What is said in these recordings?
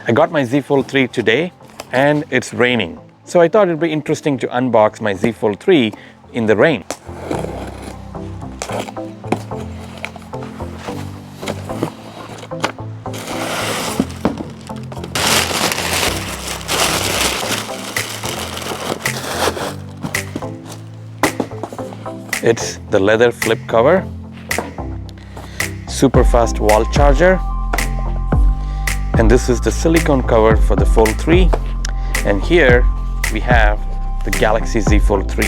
I got my Z Fold 3 today and it's raining. So I thought it'd be interesting to unbox my Z Fold 3 in the rain. It's the leather flip cover, super fast wall charger, and this is the silicone cover for the Fold 3. And here we have the Galaxy Z Fold 3.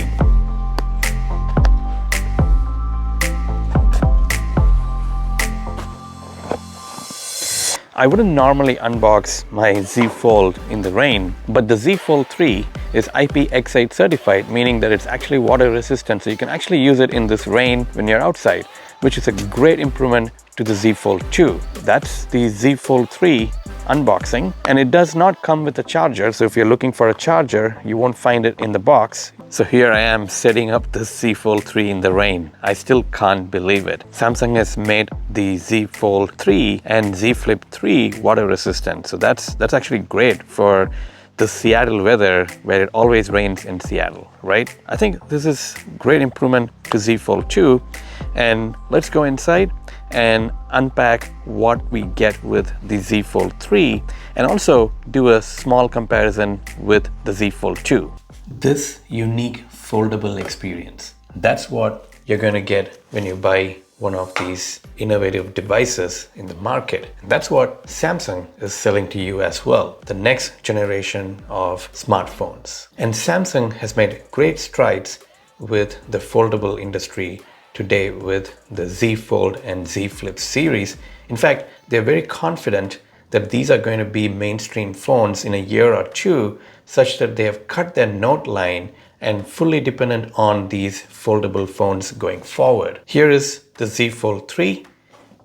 I wouldn't normally unbox my Z Fold in the rain, but the Z Fold 3 is IPX8 certified, meaning that it's actually water resistant, so you can actually use it in this rain when you're outside, which is a great improvement to the Z Fold 2. That's the Z Fold 3 unboxing, and it does not come with a charger, so if you're looking for a charger, you won't find it in the box. So here I am setting up the Z Fold 3 in the rain. I still can't believe it. Samsung has made the Z Fold 3 and Z Flip 3 water resistant, so that's actually great for the Seattle weather where it always rains in Seattle, right? I think this is great improvement to Z Fold 2, and let's go inside and unpack what we get with the Z Fold 3 and also do a small comparison with the Z Fold 2. This unique foldable experience, that's what you're going to get when you buy one of these innovative devices in the market. And that's what Samsung is selling to you as well, the next generation of smartphones. And Samsung has made great strides with the foldable industry today with the Z Fold and Z Flip series. In fact, they're very confident that these are going to be mainstream phones in a year or two, such that they have cut their note line and fully dependent on these foldable phones going forward. Here is the Z Fold 3,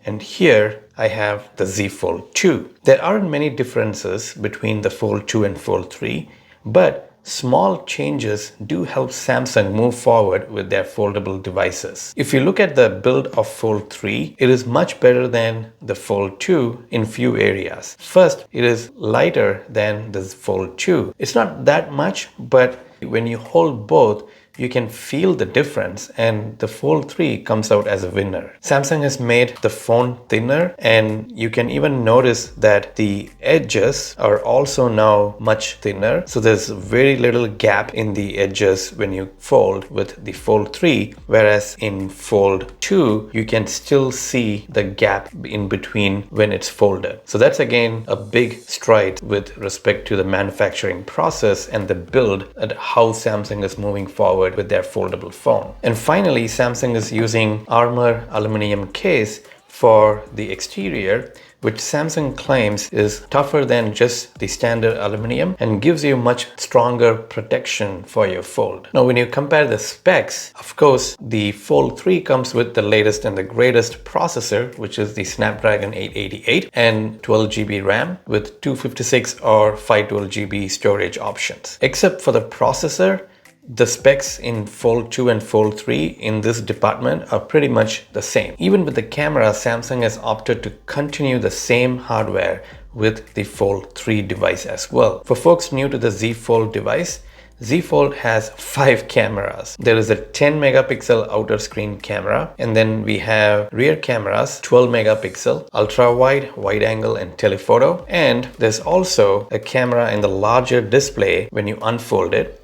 and here I have the Z Fold 2. There aren't many differences between the Fold 2 and Fold 3, but small changes do help Samsung move forward with their foldable devices. If you look at the build of Fold 3, it is much better than the Fold 2 in few areas. First, it is lighter than the Fold 2. It's not that much, but when you hold both, you can feel the difference, and the Fold 3 comes out as a winner. Samsung has made the phone thinner, and you can even notice that the edges are also now much thinner. So there's very little gap in the edges when you fold with the Fold 3, whereas in Fold 2, you can still see the gap in between when it's folded. So that's again a big stride with respect to the manufacturing process and the build and how Samsung is moving forward with their foldable phone. And finally, Samsung is using armor aluminum case for the exterior, which Samsung claims is tougher than just the standard aluminum and gives you much stronger protection for your fold. Now, when you compare the specs, of course, the Fold 3 comes with the latest and the greatest processor, which is the Snapdragon 888 and 12 GB RAM with 256 or 512 GB storage options. Except for the processor, the specs in Fold 2 and Fold 3 in this department are pretty much the same. Even with the camera, Samsung has opted to continue the same hardware with the Fold 3 device as well. For folks new to the Z Fold device, Z Fold has 5 cameras. There is a 10 megapixel outer screen camera, and then we have rear cameras, 12 megapixel, ultra wide, wide angle, and telephoto. And there's also a camera in the larger display when you unfold it.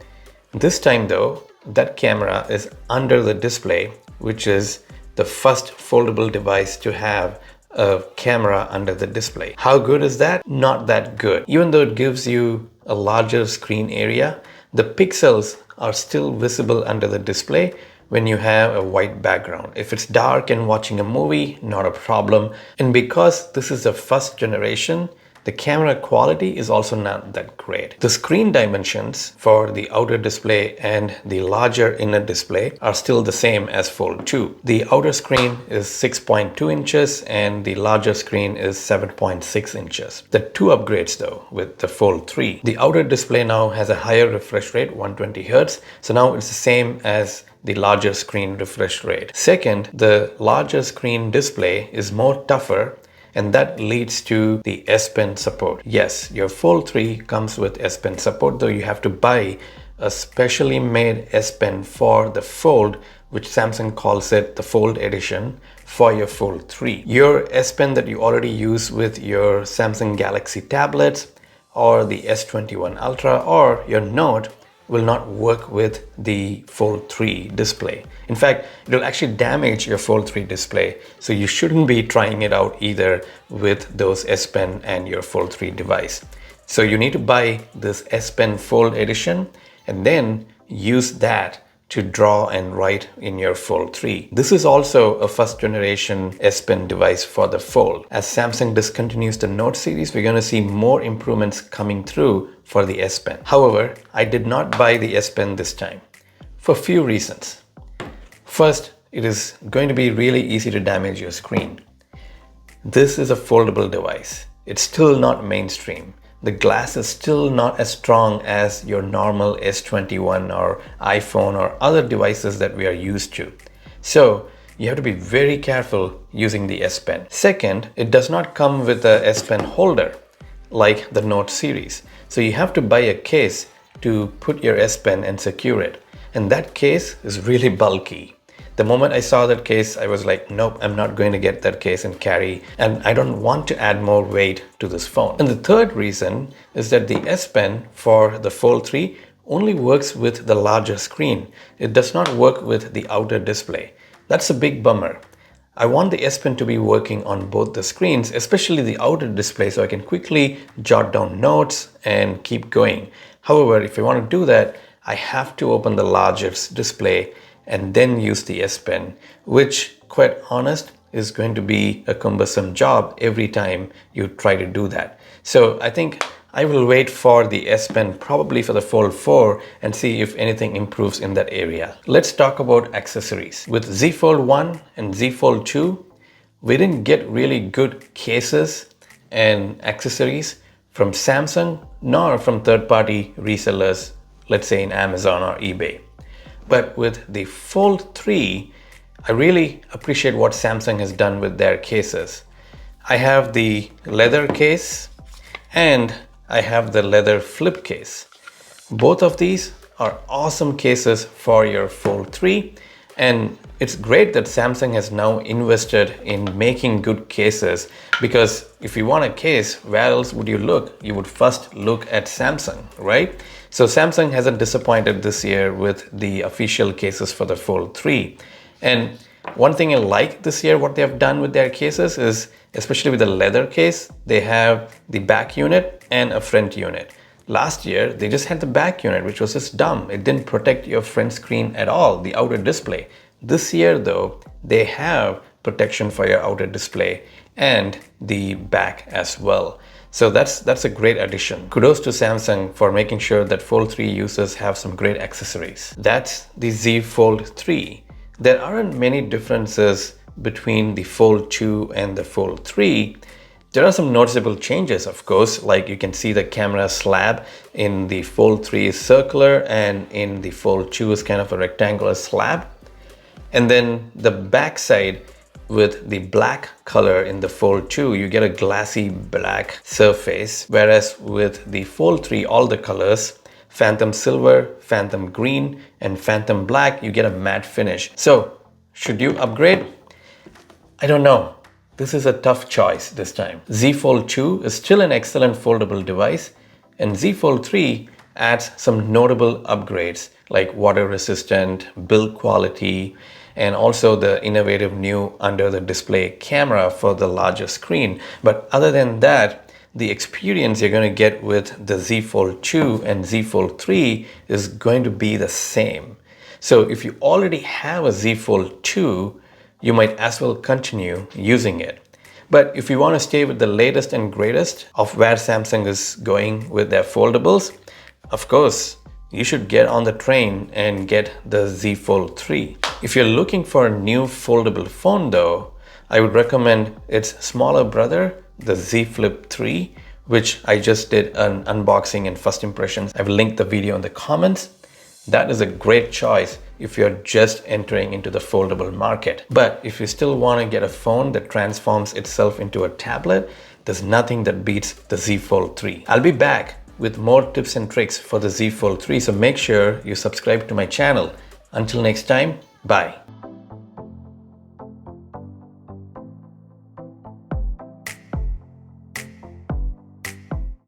This time though, that camera is under the display, which is the first foldable device to have a camera under the display. How good is that? Not that good. Even though it gives you a larger screen area, the pixels are still visible under the display when you have a white background. If it's dark and watching a movie, not a problem. And because this is the first generation, the camera quality is also not that great. The screen dimensions for the outer display and the larger inner display are still the same as Fold 2. The outer screen is 6.2 inches and the larger screen is 7.6 inches. The two upgrades though with the Fold 3. The outer display now has a higher refresh rate, 120 Hz. So now it's the same as the larger screen refresh rate. Second, the larger screen display is more tougher and that leads to the S Pen support. Yes, your Fold 3 comes with S Pen support, though you have to buy a specially made S Pen for the Fold, which Samsung calls it the Fold Edition, for your Fold 3. Your S Pen that you already use with your Samsung Galaxy tablets or the S21 Ultra or your Note will not work with the Fold 3 display. In fact, it will actually damage your Fold 3 display, so you shouldn't be trying it out either with those S Pen and your Fold 3 device. So you need to buy this S Pen Fold Edition and then use that to draw and write in your Fold 3. This is also a first generation S Pen device for the Fold. As Samsung discontinues the Note series, we're going to see more improvements coming through for the S Pen. However, I did not buy the S Pen this time for a few reasons. First, it is going to be really easy to damage your screen. This is a foldable device. It's still not mainstream. The glass is still not as strong as your normal S21 or iPhone or other devices that we are used to. So you have to be very careful using the S Pen. Second, it does not come with a S Pen holder like the Note series. So you have to buy a case to put your S Pen and secure it. And that case is really bulky. The moment I saw that case, I was like, nope, I'm not going to get that case and carry, and I don't want to add more weight to this phone. And the third reason is that the S Pen for the Fold 3 only works with the larger screen. It does not work with the outer display. That's a big bummer. I want the S Pen to be working on both the screens, especially the outer display, so I can quickly jot down notes and keep going. However, if I want to do that, I have to open the largest display and then use the S Pen, which, quite honest, is going to be a cumbersome job every time you try to do that. So I think I will wait for the S Pen probably for the Fold 4 and see if anything improves in that area. Let's talk about accessories. With Z Fold 1 and Z Fold 2, we didn't get really good cases and accessories from Samsung nor from third-party resellers, let's say in Amazon or eBay. But with the Fold 3, I really appreciate what Samsung has done with their cases. I have the leather case and I have the leather flip case. Both of these are awesome cases for your Fold 3, and it's great that Samsung has now invested in making good cases, because if you want a case, where else would you look? You would first look at Samsung, right? So Samsung hasn't disappointed this year with the official cases for the Fold 3. And one thing I like this year, what they have done with their cases is, especially with the leather case, they have the back unit and a front unit. Last year, they just had the back unit, which was just dumb. It didn't protect your front screen at all, the outer display. This year though, they have protection for your outer display and the back as well. So that's a great addition. Kudos to Samsung for making sure that Fold 3 users have some great accessories. That's the Z Fold 3. There aren't many differences between the Fold 2 and the Fold 3. There are some noticeable changes, of course, like you can see the camera slab in the Fold 3 is circular and in the Fold 2 is kind of a rectangular slab. And then the back side with the black color in the Fold 2, you get a glassy black surface, whereas with the Fold 3, all the colors, Phantom Silver, Phantom Green, and Phantom Black, you get a matte finish. So, should you upgrade? I don't know. This is a tough choice this time. Z Fold 2 is still an excellent foldable device, and Z Fold 3 adds some notable upgrades like water resistant, build quality, and also the innovative new under the display camera for the larger screen. But other than that, the experience you're going to get with the Z Fold 2 and Z Fold 3 is going to be the same. So if you already have a Z Fold 2, you might as well continue using it. But if you want to stay with the latest and greatest of where Samsung is going with their foldables, of course, you should get on the train and get the Z Fold 3. If you're looking for a new foldable phone though, I would recommend its smaller brother, the Z Flip 3, which I just did an unboxing and first impressions. I've linked the video in the comments. That is a great choice if you're just entering into the foldable market. But if you still want to get a phone that transforms itself into a tablet, there's nothing that beats the Z Fold 3. I'll be back with more tips and tricks for the Z Fold 3, so make sure you subscribe to my channel. Until next time, bye.